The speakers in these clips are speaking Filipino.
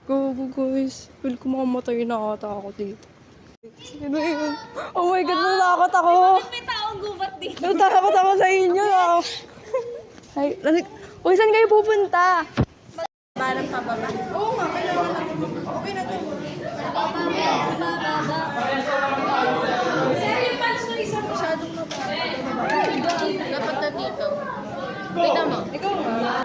Go guys. Feel ko makamatay na ata ako dito. Sino yun? Oh my God, natakot ako. May taong gubat dito. Natakot ako sa inyo. Ay, uy, saan kayo pupunta? Parang pababa. Oo nga, kailangan na. Okay na to. Sir, yung pants na isa masyadong dapat na dito. Tignan mo. Ikaw nga.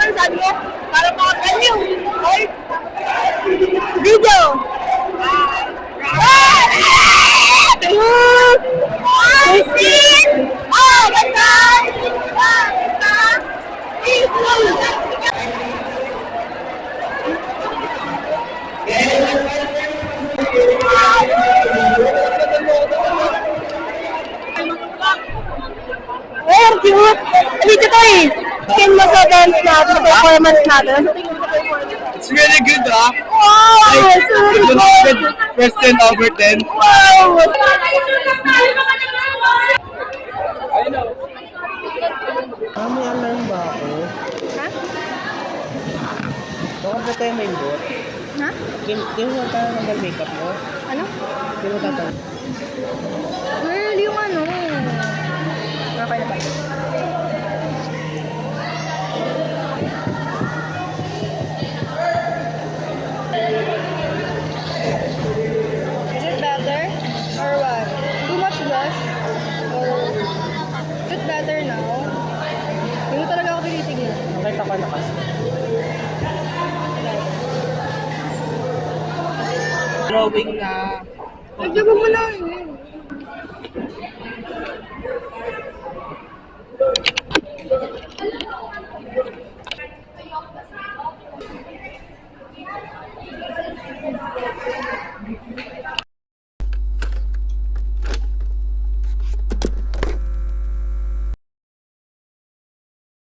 Nasabi mo? Para makakaliw. Ay! Video! Christine! Oh, ganda! Very cute! Dito ko eh! Tingin mo sa dance natin, performance natin. It's really good, huh? Wow! Sorry po! Percent over 10. Wow! May alarm ba ako? Ha? Baka ba tayo may bot? Ha? Hindi mo tayo mag-makeup mo? Ano? Hindi mo tatawag. Girl, yung ano. Okay na ba? Is it better? Or what? Too much blush? Or is it better now? Hindi mo talaga ako tinitignan. Nakita ko na kasi. Drawing na. Nagyabog mo lang.